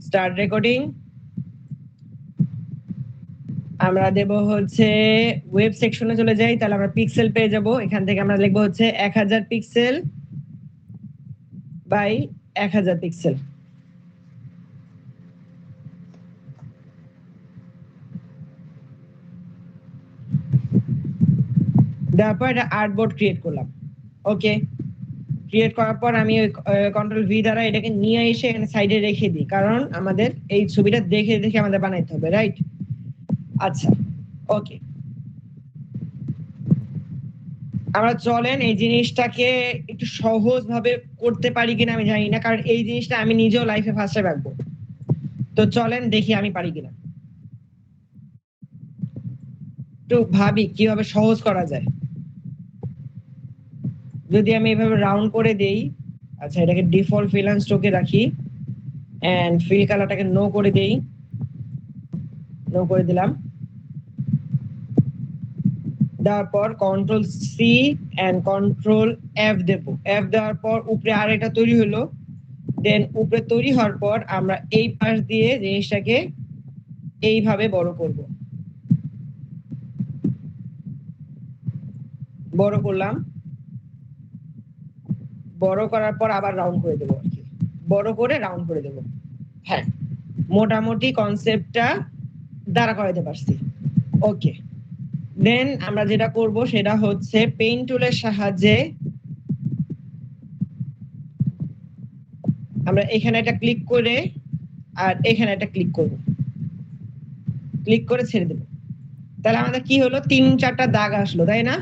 Start recording. আমরা দেব হচ্ছে web সেকশনে চলে যাই, তাহলে আমরা পিক্সেল পেয়ে যাব। এখান থেকে আমরা লিখবো হচ্ছে 1000 পিক্সেল বাই 1000 পিক্সেল। তারপর একটা আর্টবোর্ড ক্রিয়েট করলাম। ওকে, ক্রিয়েট করার পর আমি কন্ট্রোল ভি দ্বারা এটাকে নিয়ে এসে এখানে সাইডে রেখে দিই, কারণ আমাদের এই ছবিটা দেখে দেখে আমাদের বানাইতে হবে, রাইট? আচ্ছা, ওকে, আমরা চলেন এই জিনিসটাকে একটু সহজ ভাবে করতে পারি কিনা আমি জানি না, কারণ এই জিনিসটা আমি নিজেও লাইফে ফার্স্টে রাখবো। তো চলেন দেখি আমি পারি কিনা, একটু ভাবি কিভাবে সহজ করা যায়। যদি আমি এভাবে রাউন্ড করে দেই, আচ্ছা এটাকে ডিফল্ট ফিল এন্ড স্ট্রোকে রাখি, এন্ড ফিল কালারটাকে নো করে দেই, নো করে দিলাম। তারপর control C and control F দেব। এফ দেওয়ার পর উপরে আর এটা তৈরি হলো। দেন উপরে তৈরি হওয়ার পর আমরা এই পাশ দিয়ে জিনিসটাকে এইভাবে বড় করব। বড় করলাম, বড় করার পর আবার রাউন্ড করে দেবো আর কি, বড় করে রাউন্ড করে দেবো। হ্যাঁ, মোটামুটি কনসেপ্টটা দাঁড়া করাইতে পারছি। ওকে, দেন আমরা যেটা করব সেটা হচ্ছে পেইন্ট টুলের সাহায্যে আমরা এখানে একটা ক্লিক করে আর এখানে একটা ক্লিক করব, ক্লিক করে ছেড়ে দেব। তাহলে আমাদের কি হলো, 3-4টা দাগ আসলো, তাই না?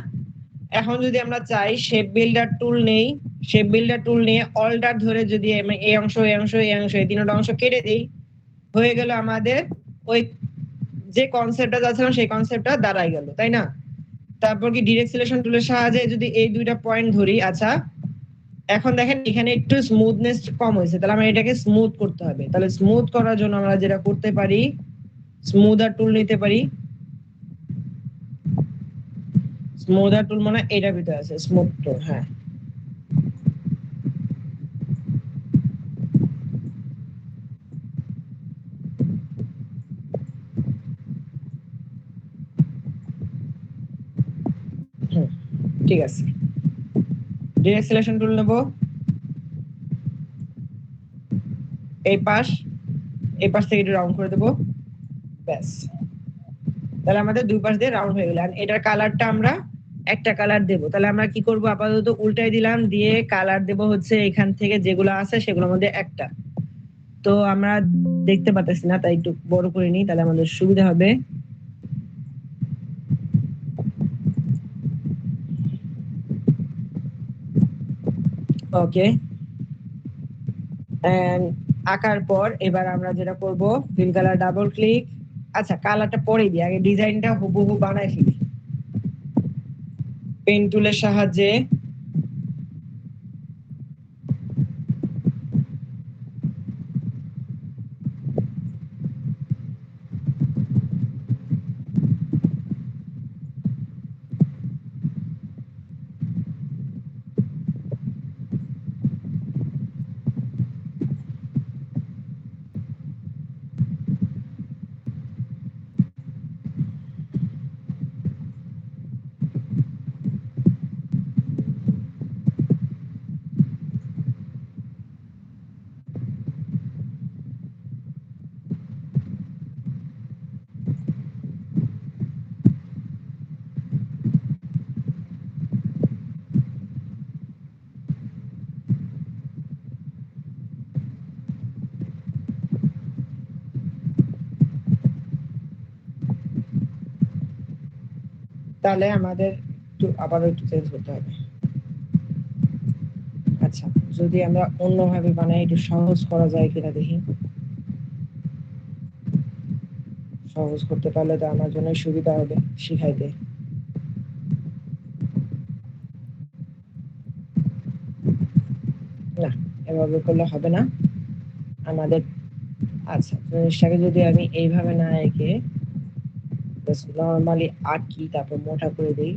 এখন যদি আমরা চাই শেপ বিল্ডার টুল নেই, শেপ বিল্ডার টুল নিয়ে অল্টার ধরে যদি আমি এই অংশ এই অংশ এই অংশ এই তিনটা অংশ কেটে দিই, হয়ে গেল আমাদের ওই যে কনসেপ্টটা যাচ্ছিলাম সেই কনসেপ্টটা দাঁড়াই গেল, তাই না? তারপর কি ডিরেক্ট সিলেকশন টুলের সাহায্যে যদি এই দুইটা পয়েন্ট ধরি, আচ্ছা এখন দেখেন এখানে একটু স্মুথনেস কম হয়েছে, তাহলে আমরা এটাকে স্মুথ করতে হবে। তাহলে স্মুথ করার জন্য আমরা যেটা করতে পারি, স্মুদার টুল নিতে পারি। স্মুদার টুল মানে এটার ভিতরে আছে স্মুথ টুল, হ্যাঁ। ঠিক আছে, ডিরেক্ট সিলেকশন টুল নেব, এই পাশ থেকে একটু রাউন্ড করে দেবো, ব্যাস। তাহলে আমাদের দুই পাশ দিয়ে রাউন্ড হয়ে গেল। আর এটার কালারটা আমরা একটা কালার দেব। তাহলে আমরা কি করব, আপাতত উল্টাই দিলাম, দিয়ে কালার দেব হচ্ছে এখান থেকে যেগুলো আছে সেগুলোর মধ্যে একটা। তো আমরা দেখতে পাচ্ছি না, তাই একটু বড় করে নিই, তাহলে আমাদের সুবিধা হবে। ওকে, আঁকার পর এবার আমরা যেটা করব, ফিল কালার ডাবল ক্লিক। আচ্ছা কালারটা পরে দিই, আগে ডিজাইনটা হুবহু বানাই ফেলি পেন টুলের সাহায্যে। তাহলে আমাদের একটু আবারও একটু চেঞ্জ করতে হবে। আচ্ছা, যদি আমরা অন্যভাবে বানাই, একটু সহজ করা যায় কিনা দেখি। সহজ করতে পারলে তো আমার জন্য সুবিধা হবে শিখাইতে। না, এভাবে করলে হবে না আমাদের। আচ্ছা, জিনিসটাকে যদি আমি এইভাবে না এঁকে নর্মালি আঁকি, তারপর মোটা করে দিই,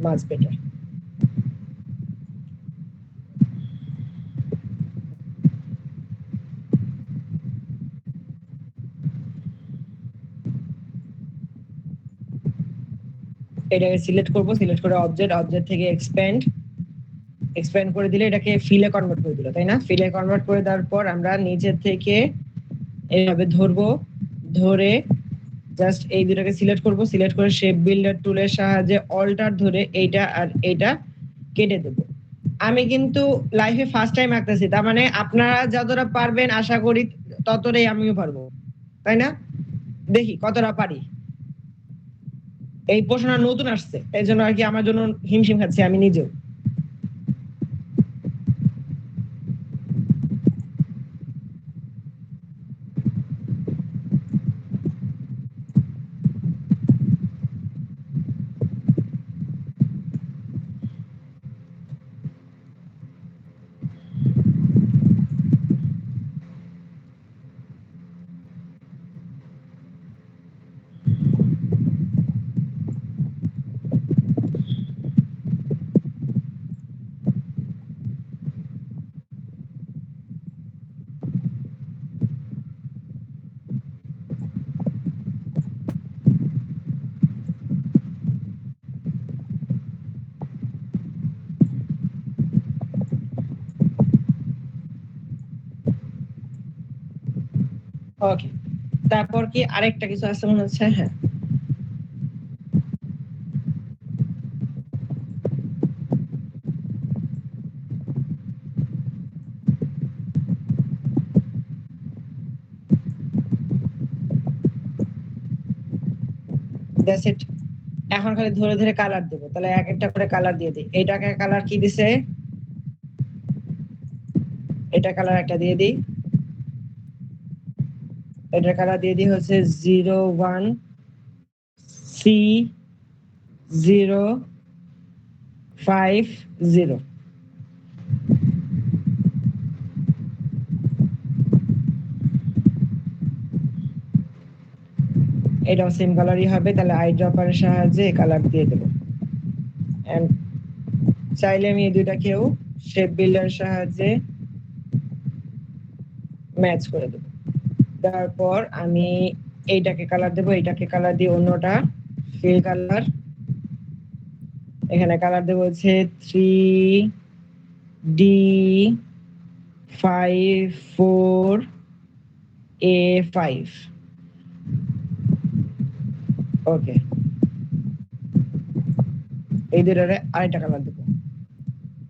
মাছ বেটার। এটাকে সিলেক্ট করব, সিলেক্ট করে অবজেক্ট থেকে এক্সপ্যান্ড করে দিলে এটাকে ফিলে কনভার্ট করে দিল, তাই না? ফিলে কনভার্ট করে দেওয়ার পর আমরা নিচের থেকে এইভাবে ধরবো, ধরে জাস্ট এই দুটাকে সিলেক্ট করব, সিলেক্ট করে শেপ বিল্ডার টুলের সাহায্যে অল্টার ধরে এইটা আর এইটা কেটে দেব। আমি কিন্তু লাইফে ফার্স্ট টাইম আঁকতেছি, তার মানে আপনারা যতটা পারবেন আশা করি ততটাই আমিও পারবো, তাই না? দেখি কতটা পারি। এই প্রশ্নটা নতুন আসছে, এই জন্য আর কি আমার জন্য হিমশিম খাচ্ছি আমি নিজেও। ওকে, তারপর কি আরেকটা কিছু আছে মনে হচ্ছে? হ্যাঁ, দ্যাটস ইট। এখন খালি ধরে ধরে কালার দেবো, তাহলে এক একটা করে কালার দিয়ে দিই। এইটাকে কালার কি দিছে, এটা কালার একটা দিয়ে দিই, এটার কালার দিয়ে দিই হচ্ছে 01C050। এটাও সেম কালারই হবে, তাহলে আই ড্রপারের সাহায্যে কালার দিয়ে দেবো। এন্ড চাইলে আমি এই দুইটাকেও শেপ বিল্ডার সাহায্যে ম্যাচ করে দেবো। তারপর আমি এইটাকে কালার দেবো, এইটাকে কালার দিয়ে অন্যটা ফিল কালার, এখানে কালার দেবো হচ্ছে 3D54A5। ওকে, এই দুটারে আরেকটা কালার দেবো,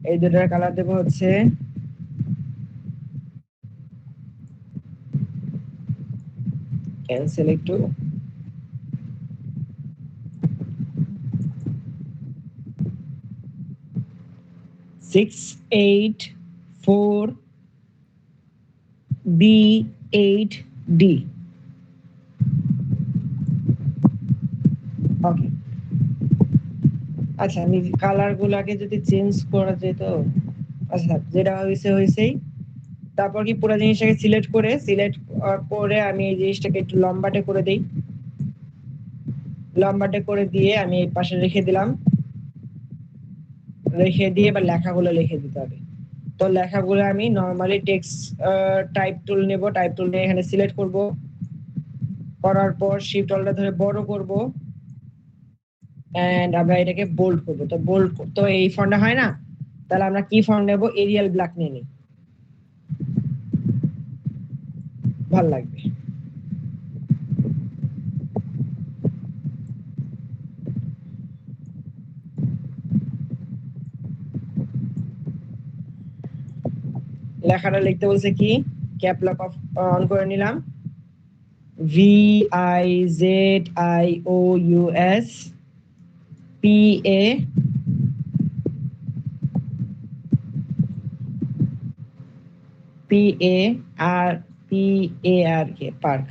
এই দুটার কালার দেবো হচ্ছে ক্যান্সেল একটু, 684B8D। ওকে, আচ্ছা আমি কালার গুলাকে যদি চেঞ্জ করা যেত, আচ্ছা যেটা হয়েছে হয়েছেই। তারপর কি পুরো জিনিসটাকে সিলেক্ট করে আমি এই জিনিসটাকে একটু লম্বাটে করে দিই, লম্বাটে করে দিয়ে আমি এই পাশে রেখে দিলাম, রেখে দিয়ে এবার লেখাগুলো লিখে দিতে হবে। তো লেখাগুলো আমি নরমালি টেক্সট টাইপ টুল নেব, টাইপ টুল নিয়ে এখানে সিলেক্ট করব, করার পর শিফট অল্টার ধরে বড় করব, এন্ড আমরা এটাকে বোল্ড করব। তো বোল্ড তো এই ফন্টটা হয় না, তাহলে আমরা কি ফন্ট নেব, এরিয়াল ব্ল্যাক নিয়ে নিই, ভাল লাগবে। লেখাটা লিখতে বলছে কি, ক্যাপলক অন করে নিলাম, VIZIOUSPARK পার্ক।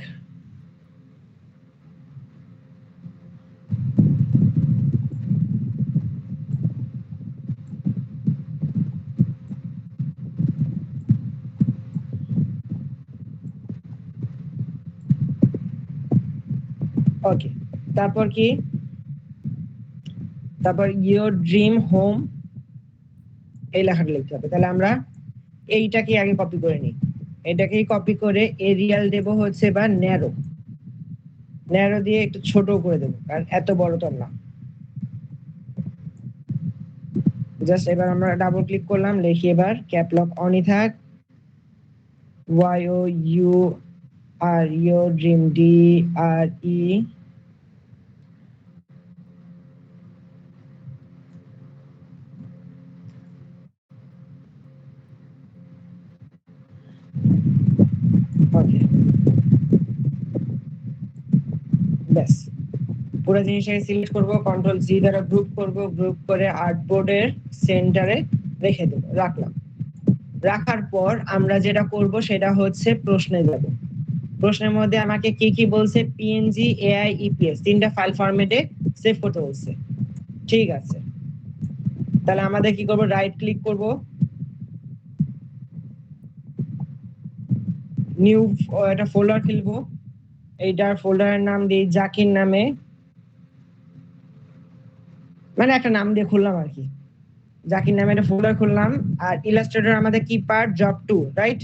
ওকে, তারপর কি তারপর ইয়োর ড্রিম হোম এই লেখাটা লিখতে হবে। তাহলে আমরা এইটাকে আগে কপি করে নিই, এটাকেই কপি করে এরিয়াল দেব হচ্ছে বা ন্যারো, ন্যারো দিয়ে একটু ছোট করে দেবো, কারণ এত বড় তো না। জাস্ট এবার আমরা ডাবল ক্লিক করলাম, লিখি এবার ক্যাপলক অনই থাক, YOUR your dream DRE ওকে, ব্যাস পুরো জিনিসটাকে সিলেক্ট করব, কন্ট্রোল জি দ্বারা গ্রুপ করব, গ্রুপ করে আর্টবোর্ডের সেন্টারে রেখে দেব, রাখলাম। রাখার পর আমরা যেটা করব সেটা হচ্ছে প্রশ্নে যাব। প্রশ্নের মধ্যে আমাকে কি কি বলছে, পিএনজি, এআই, ইপিএস তিনটা ফাইল ফরম্যাটে সেভ করতে বলছে। ঠিক আছে, তাহলে আমাদের কি করব, রাইট ক্লিক করব, নিউ একটা ফোল্ডার খুলবো, এইটার ফোল্ডারের নাম দিই জাকির নামে, মানে একটা নাম দিয়ে খুললাম আর কি, জাকির নামে একটা ফোল্ডার খুললাম। আর ইলাস্ট্রেটর আমাদের কি পার্ট, জব 2, রাইট?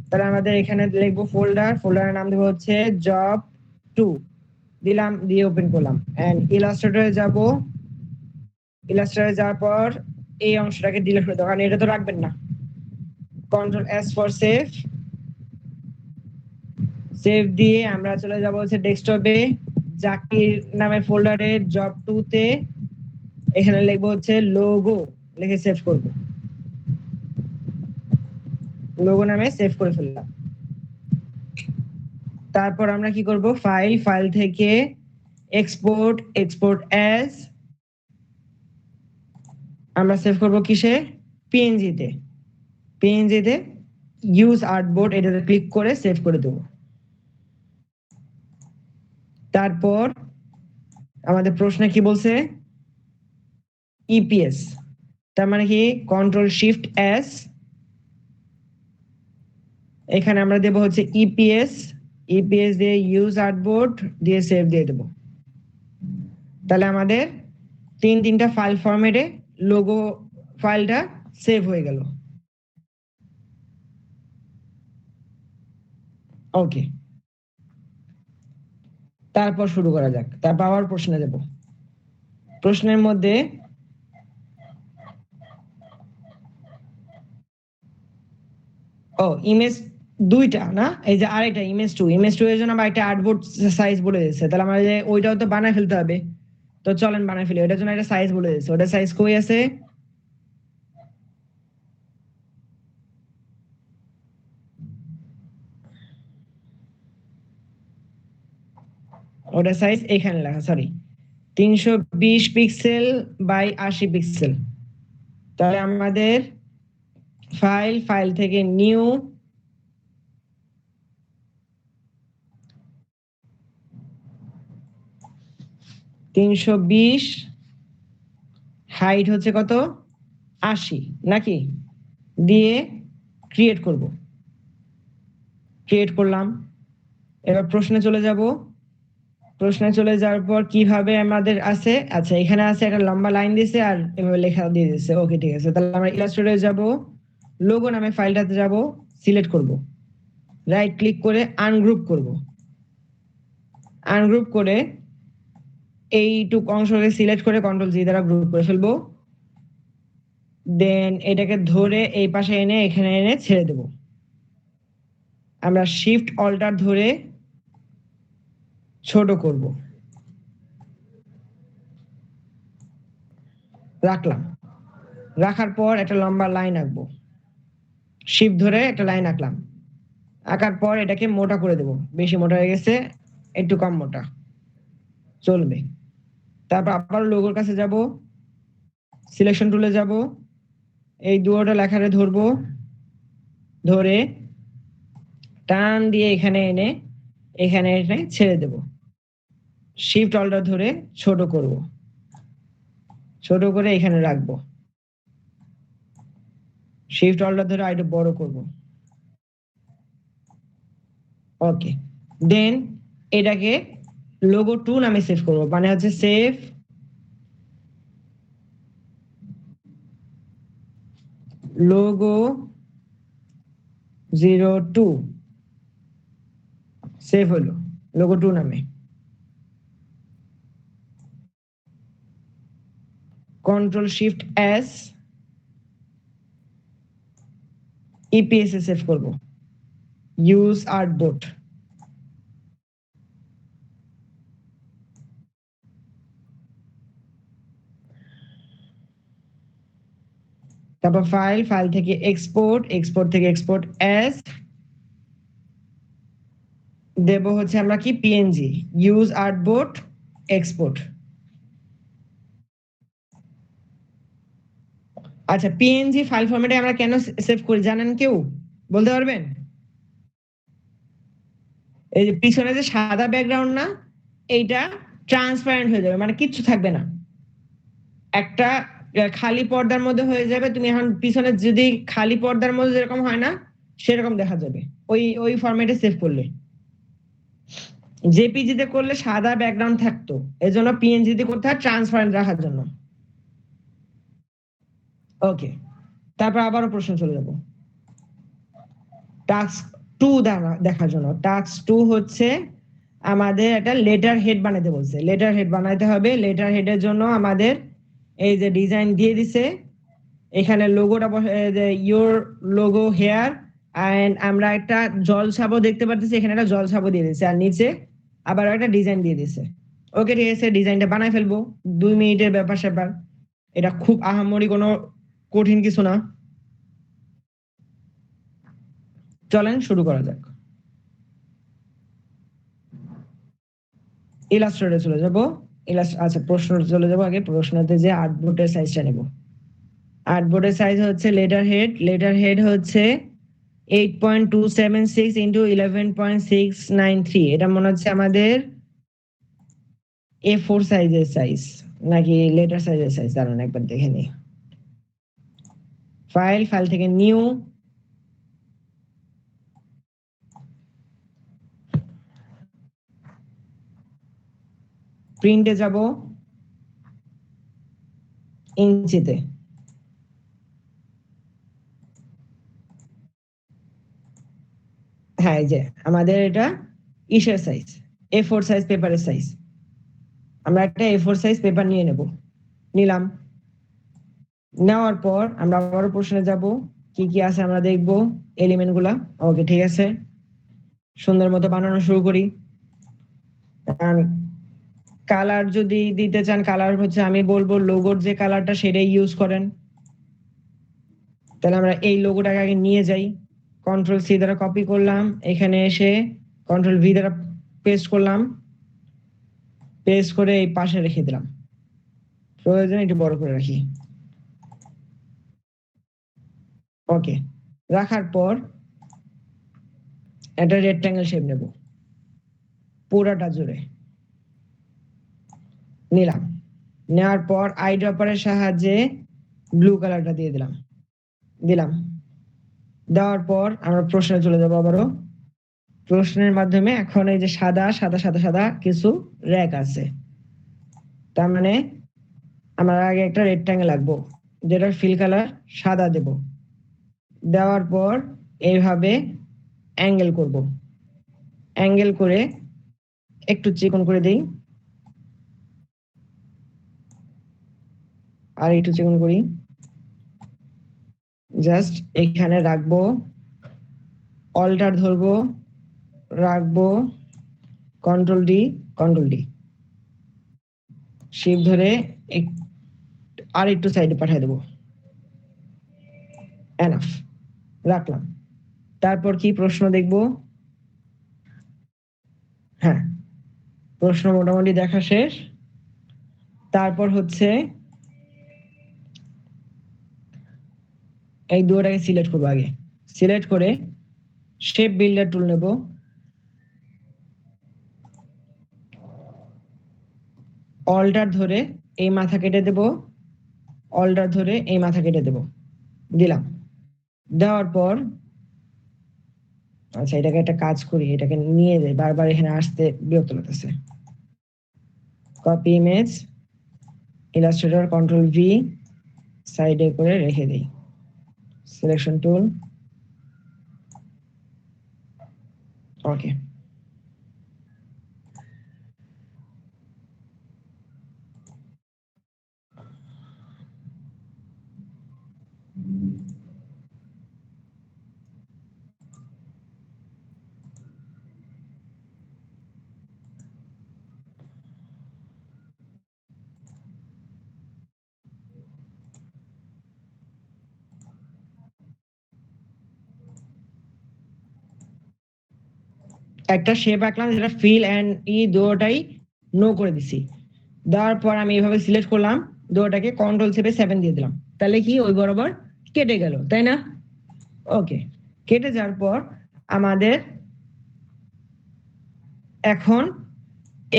তাহলে আমাদের এখানে লিখবো ফোল্ডার, ফোল্ডারের নাম দেবো হচ্ছে জব 2, দিলাম, দিয়ে ওপেন করলাম। এন্ড ইলাস্ট্রেটরে যাব, ইলাস্ট্রেটরে যাওয়ার পর এই অংশটাকে ডিলিট করে দাও, কারণ এটা তো রাখবেন না। Control S for save, save দিয়ে আমরা চলে যাব হচ্ছে ডেস্কটপে, জাকির নামের ফোল্ডারে জব 2 তে এখানে লিখবো হচ্ছে লোগো, লিখে সেভ করব, লোগো নামে সেভ করে ফেললাম। তারপর আমরা কি করব, ফাইল, ফাইল থেকে এক্সপোর্ট, এক্সপোর্ট অ্যাজ, আমরা সেভ করব কিসে, পিএনজি তে, পিএনজি তে ইউজ আর্টবোর্ড এটাতে ক্লিক করে সেভ করে দেব। তারপর আমাদের প্রশ্নে কি বলছে, ইপিএস, তার মানে কি কন্ট্রোল শিফট এস, এখানে আমরা দেব হচ্ছে ইপিএস, ইপিএস দিয়ে ইউজ আর্টবোর্ড দিয়ে সেভ দিয়ে দেব। তাহলে আমাদের তিনটা ফাইল ফরম্যাটে লোগো ফাইলটা সেভ হয়ে গেল। ওকে, তারপর শুরু করা যাক, তারপর আবার প্রশ্নে দেব। প্রশ্নের মধ্যে ইমেজ দুইটা না, এই যে আরেকটা ইমেজ 2, ইমেজ 2 এর জন্য আমার একটা আর্টবোর্ড সাইজ বলে দিয়েছে, তাহলে আমার যে ওইটাও তো বানায় ফেলতে হবে। তো চলেন বানায় ফেলি, ওটার জন্য একটা সাইজ বলে দিয়েছে, ওটা সাইজ কই আছে, ওটা সাইজ এখানে লেখা, সরি 320 পিক্সেল বাই 80 পিক্সেল। তাহলে আমাদের ফাইল, ফাইল থেকে নিউ, তিনশো বিশ, হাইট হচ্ছে কত, 80 নাকি, দিয়ে ক্রিয়েট করব, ক্রিয়েট করলাম। এবার প্রশ্নে চলে যাব, প্রশ্নে চলে যাওয়ার পর কিভাবে আমাদের আছে, আচ্ছা এখানে আছে একটা লম্বা লাইন দিয়েছে আর এভাবে লেখা দিয়ে দিয়েছে। ওকে ঠিক আছে, তাহলে আমরা ইলাস্ট্রেটরে যাব, লোগো নামে ফাইলটাতে যাব, সিলেক্ট করব, রাইট ক্লিক করে আনগ্রুপ করব, আনগ্রুপ করে এইটুক অংশকে সিলেক্ট করে কন্ট্রোল জি দ্বারা গ্রুপ করে ফেলবো। দেন এটাকে ধরে এই পাশে এনে এখানে এনে ছেড়ে দেব। আমরা শিফট অল্টার ধরে ছোট করব, রাখলাম। রাখার পর একটা লম্বা লাইন আঁকবো, শিফট ধরে একটা লাইন আঁকলাম, আঁকার পর এটাকে মোটা করে দেব, বেশি মোটা হয়ে গেছে, একটু কম মোটা চলবে। তারপর আবার লোগোর কাছে যাব, সিলেকশন টুলে যাব, এই দুটো লেখারে ধরবো, ধরে টান দিয়ে এখানে এনে এখানে এনে ছেড়ে দেব, শিফট অল্টার ধরে ছোট করব, ছোট করে এখানে রাখবো, শিফট অল্টার ধরে আরেকটু বড় করব। ওকে, দেন এটাকে লোগো 2 নামে সেভ করব, মানে হচ্ছে সেভ লোগো 02 সেভ হলো লোগো 2 নামে। কন্ট্রোল শিফট এস ইপিএস এ সেভ করব, ইউজ আর্টবোর্ড। তারপর ফাইল থেকে এক্সপোর্ট থেকে এক্সপোর্ট এস দেব হচ্ছে আমরা কি পিএনজি, ইউজ আর্টবোর্ড এক্সপোর্ট। আচ্ছা, পিএনজি ফাইল ফরম্যাটে আমরা কেন সেভ করি জানেন কেউ? বলতে পারবেন? এই যে পিছনে যে সাদা ব্যাকগ্রাউন্ড না, এইটা ট্রান্সপারেন্ট হয়ে যাবে, মানে কিচ্ছু থাকবে না, একটা খালি পর্দার মধ্যে হয়ে যাবে। তুমি এখন পিছনে যদি খালি পর্দার মধ্যে যেরকম হয় না, সেরকম দেখা যাবে ওই ফরম্যাটে সেভ করলে। জেপিজি তে করলে সাদা ব্যাকগ্রাউন্ড থাকতো, এজন্য পিএনজি তে করতে হয় ট্রান্সপারেন্ট রাখার জন্য। ওকে, তারপর আবারও প্রশ্ন চলে যাব টাস্ক 2 দেখার জন্য। টাস্ক 2 হচ্ছে আমাদের একটা লেটার হেড বানাতে বলছে। লেটার হেড বানাইতে হবে। লেটার হেডের জন্য আমাদের এই যে ডিজাইন দিয়ে দিছে, এখানে লোগোটা ইওর লোগো হেয়ার, এন্ড আমরা একটা জল ছাপও দেখতে পাচ্ছি, এখানে একটা জল ছাপও দিয়ে দিছে, আর নিচে আবার একটা ডিজাইন দিয়ে দিছে। ওকে, ঠিক আছে, ডিজাইনটা বানাই ফেলবো, 2 মিনিটের ব্যাপার স্যাপার, এটা খুব আহামরি কোনো কঠিন কিছু না। চলেন শুরু করা যাক। ইলাস্ট্রেটরে চলে যাব। আচ্ছা, প্রশ্ন চলে যাব আগে। প্রশ্নতে যে আর্টবোর্ডের সাইজটা নেব। আর্টবোর্ডের সাইজ হচ্ছে লেটার হেড হচ্ছে 8.276 ইন্টু 11.693। এটা মনে হচ্ছে আমাদের A4 সাইজের সাইজ নাকি লেটার সাইজের সাইজ, দাঁড়ান একবার দেখে নিই। ফাইল থেকে নিউ, প্রিন্টে যাব, ইঞ্চিতে। হ্যাঁ, এই যে আমাদের এটা ইসের সাইজ, A4 সাইজ পেপারের সাইজ। আমরা একটা A4 সাইজ পেপার নিয়ে নেব, নিলাম। নেওয়ার পর আমরা আবারও প্রশ্নে যাব, কি কি আছে আমরা দেখব এলিমেন্ট গুলা। ওকে, ঠিক আছে, সুন্দর মতো বানানো শুরু করি। কালার যদি দিতে চান, কালার হচ্ছে আমি বলবো লোগোর যে কালারটা সেটাই ইউজ করেন। তাহলে আমরা এই লোগোটাকে আগে নিয়ে যাই, কন্ট্রোল সি দ্বারা কপি করলাম, এখানে এসে কন্ট্রোল ভি দ্বারা পেস্ট করলাম, পেস্ট করে এই পাশে রেখে দিলাম, প্রয়োজনে একটু বড় করে রাখি। ওকে, রাখার পর একটা রেক্ট্যাঙ্গেল শেপ নেব, পুরাটা জুড়ে নিলাম। নেওয়ার পর আই ড্রপারের সাহায্যে ব্লু কালারটা দিয়ে দিলাম। দেওয়ার পর আমরা প্রশ্নে চলে যাবো আবারও। প্রশ্নের মাধ্যমে এখন এই যে সাদা সাদা সাদা সাদা কিছু র্যাক আছে, তার মানে আমরা আগে একটা রেক্ট্যাঙ্গেল আঁকবো, যেটার ফিল কালার সাদা দেব। দেওয়ার পর এইভাবে অ্যাঙ্গেল করব, অ্যাঙ্গেল করে একটু চিকন করে দেই, আর একটু চিকন করি, জাস্ট এখানে রাখবো, অল্টার ধরবো, রাখবো, কন্ট্রোল ডি শিফট ধরে আর একটু সাইডে পাঠিয়ে দেবো, এনাফ, রাখলাম। তারপর কি প্রশ্ন দেখব? হ্যাঁ, প্রশ্ন মোটামুটি দেখা শেষ। তারপর হচ্ছে এই দুটোটাকে সিলেক্ট করবো। আগে সিলেক্ট করে শেপ বিল্ডার টুল নেব, অল্টার ধরে এই মাথা কেটে দেব, অল্টার ধরে এই মাথা কেটে দেব, দিলাম। দেওয়ার পর আচ্ছা, এটাকে একটা কাজ করি, এটাকে নিয়ে যাই, বারবার এখানে আসতে বিরক্ত লাগতেছে। Copy image, Illustrator control V, সাইডে করে রেখে দিই, সিলেকশন টুল, ওকে। একটা শেপ আঁকলাম যেটা ফিল এন্ড দুটোটাই নো করে দিছি। দেওয়ার পর আমি এইভাবে সিলেক্ট করলাম, দুটোটাকে কন্ট্রোল চেপে 7 দিয়ে দিলাম, তাহলে কি ওই বরাবর কেটে গেল, তাই না? ওকে, কেটে যাওয়ার পর আমাদের এখন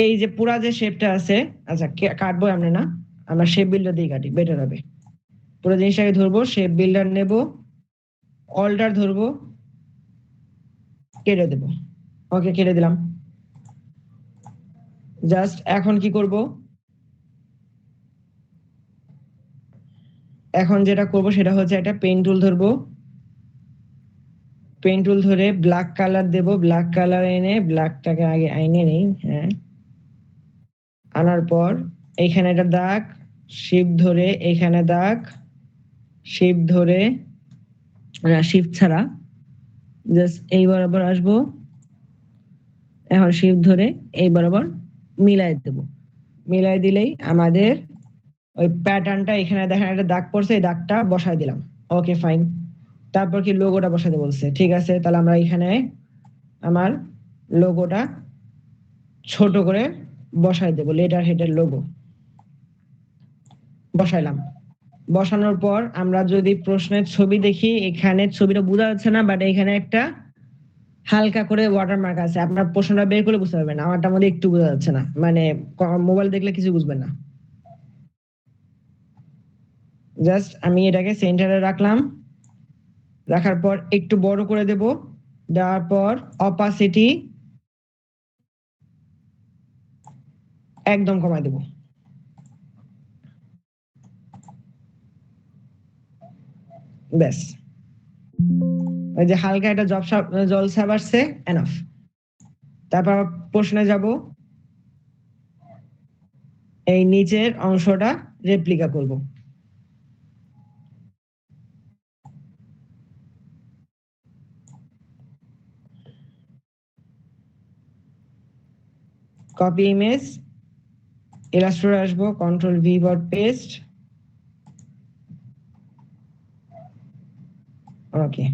এই যে পুরা যে শেপটা আছে, আচ্ছা কাটবো আমরা না, আমরা শেপ বিল্ডার দিয়ে কাটি, বেটার হবে। পুরো জিনিসটাকে ধরবো, শেপ বিল্ডার নেব, অল্টার ধরবো, কেটে দেব। ওকে, কেটে দিলাম। জাস্ট এখন কি করব, এখন যেটা করব সেটা হচ্ছে একটা পেন টুল ধরবো, পেন টুল ধরে ব্ল্যাক কালার দেব, ব্ল্যাক কালার এনে ব্ল্যাকটাকে আগে আইনে নেই, হ্যাঁ, আনার পর এইখানে একটা দাগ, শিফট ধরে এইখানে দাগ, শিফট ধরে শিফট ছাড়া জাস্ট এই বরাবর আসবো, এখন শিফট ধরে এই বরাবর মিলাই দেব, মিলাই দিলেই আমাদের ওই প্যাটার্নটা, এখানে দেখেন একটা দাগ পড়ছে, এই দাগটা বসাই দিলাম। Okay fine. তারপর কি লোগোটা বসাতে বলছে, ঠিক আছে, তাহলে আমরা এখানে আমার লোগোটা ছোট করে বসাই দেব, লেটার হেডের লোগো বসাইলাম। বসানোর পর আমরা যদি প্রশ্নের ছবি দেখি, এখানে ছবিটা বোঝা যাচ্ছে না, বাট এখানে একটা হালকা করে ওয়াটারমার্ক আছে, আপনার প্রশ্নটা বের করে বুঝতে পারবেন, আমারটার মধ্যে একটু বোঝা যাচ্ছে না, মানে মোবাইল দেখলে কিছু বুঝবেন না। জাস্ট আমি এটাকে সেন্টারে রাখলাম, রাখার পর একটু বড় করে দেব, দেওয়ার পর অপাসিটি একদম কমাই দেব। ব্যাস, ওই যে হালকা একটা জলসা বাড়ছে, এনাফ। তারপর প্রশ্নে যাব, এই নিচের অংশটা রেপ্লিকা করব। কপি ইমেজ, ইলাস্ট্রেটর আসবো, কন্ট্রোল ভি ফর পেস্ট, ওকে।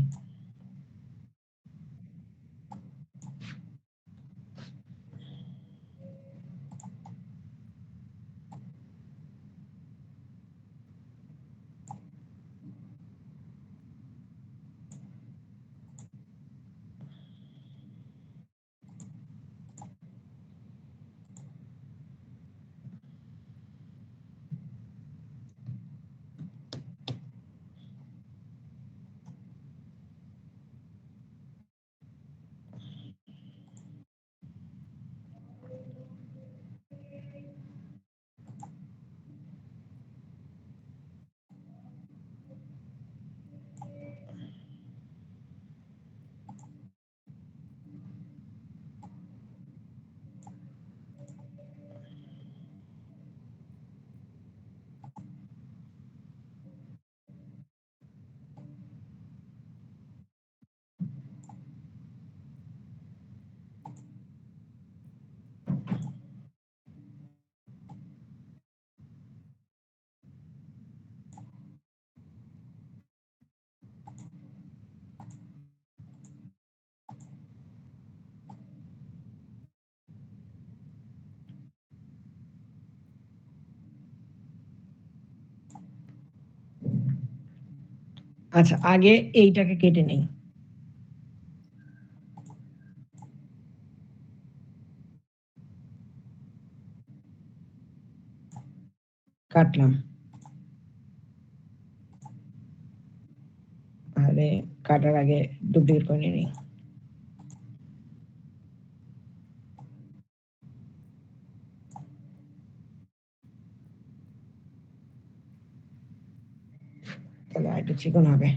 আচ্ছা, আগে এইটাকে কেটে নেই, কাটলাম, আরে কাটার আগে ডুপ্লিকেট করে নিই। তাহলে একটু চিকন হবে।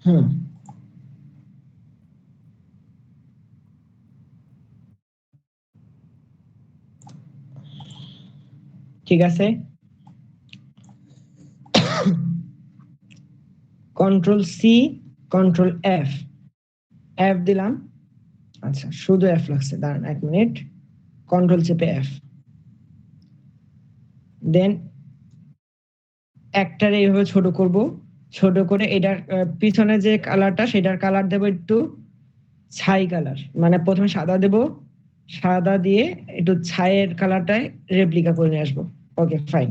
ঠিক আছে, control C, control F, F দিলাম। আচ্ছা, শুধু এফ লাগছে, দাঁড়ান 1 মিনিট, কন্ট্রোল চেপে এফ, দেন একটারে এইভাবে ছোট করব, ছোট করে এটার পিছনে যে কালারটা সেটার কালার দেব একটু ছাই কালার, মানে প্রথমে সাদা দেব, সাদা দিয়ে একটু ছাইয়ের কালারটায় রেপ্লিকা করে নিয়ে আসবো। ওকে ফাইন,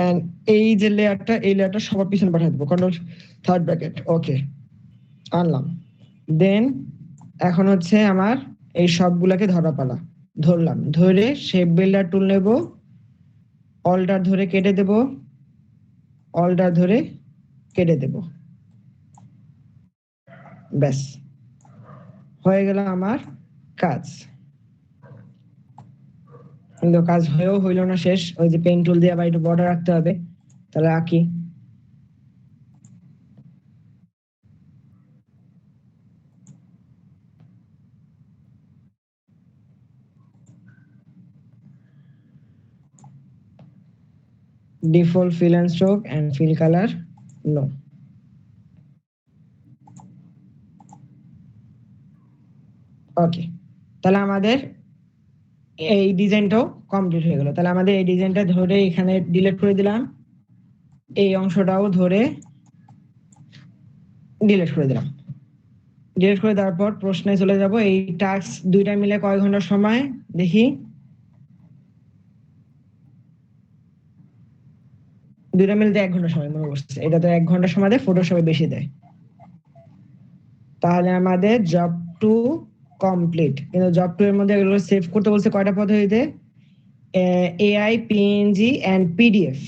এন্ড এই যে লেয়ারটা, এই লেয়ারটা সবার পিছনে পাঠিয়ে দেবো, কন্ট্রোল থার্ড ব্র্যাকেট, ওকে আনলাম। দেন এখন হচ্ছে আমার এই সবগুলাকে ধরা পালা, ধরলাম, ধরে শেপ বিল্ডার টুল নেব, অল্টার ধরে কেটে দেব, অল্টার ধরে কেটে দেব, ব্যাস হয়ে গেল আমার কাজ। কিন্তু কাজ হয়েও হইল না শেষ, ওই যে পেন টুল দিয়ে আবার একটু বর্ডার রাখতে হবে, তাহলে আঁকি। Default fill and stroke and fill color no. ওকে, তাহলে আমাদের এই ডিজাইনটাও কমপ্লিট হয়ে গেল। তাহলে আমাদের এই ডিজাইনটা ধরে এখানে ডিলিট করে দিলাম, এই অংশটাও ধরে ডিলিট করে দিলাম। ডিলিট করে দেওয়ার পর প্রশ্নে চলে যাব, এই টাস্ক দুইটা মিলে কয় ঘন্টা সময় দেখি, দুইটা মিলতে 1 ঘন্টা সময় মনে করছে, এটা তো 1 ঘন্টা সময় দেয়, ফটোশপে বেশি দেয়। তাহলে আমাদের জব 2 কমপ্লিট, কিন্তু জব 2 এর মধ্যে এগুলো সেভ করতে বলছে কয়টা পদ্ধতিতে, এআই, পিএনজি এন্ড পিডিএফ,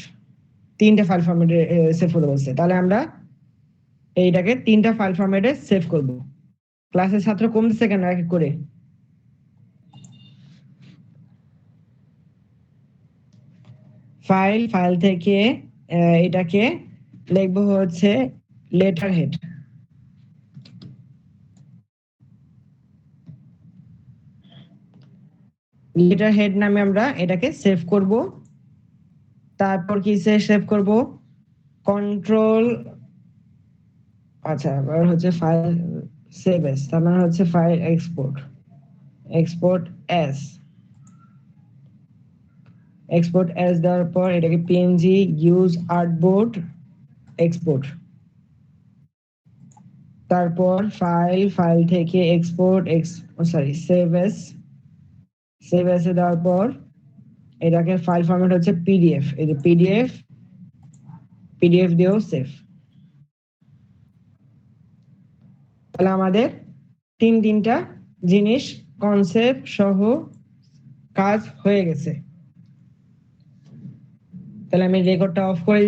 3টা ফাইল ফরম্যাটে সেভ করতে বলছে। তাহলে আমরা এইটাকে 3টা ফাইল ফরম্যাটে সেভ করব। ক্লাসের ছাত্র কমতেছে কেন এক এক করে? ফাইল থেকে এটাকে লিখবো হচ্ছে লেটার হেড, লেটার হেড নামে আমরা এটাকে সেভ করব। তারপর কি সেভ করব, কন্ট্রোল, আচ্ছা এবার হচ্ছে ফাইল সেভ এস, তার মানে হচ্ছে file export, export S, export S দেওয়ার পর এটাকে পিএনজি ইউজ আর্টবোর্ড এক্সপোর্ট, তারপর ফাইল থেকে export sorry save S, save S দেওয়ার পর এটাকে ফাইল ফরম্যাট হচ্ছে পিডিএফ, এই যে পিডিএফ, পিডিএফ দিয়েও সেভ। তাহলে আমাদের তিনটা জিনিস কনসেপ্ট সহ কাজ হয়ে গেছে। তাহলে আমি রেকর্ডটা অফ করে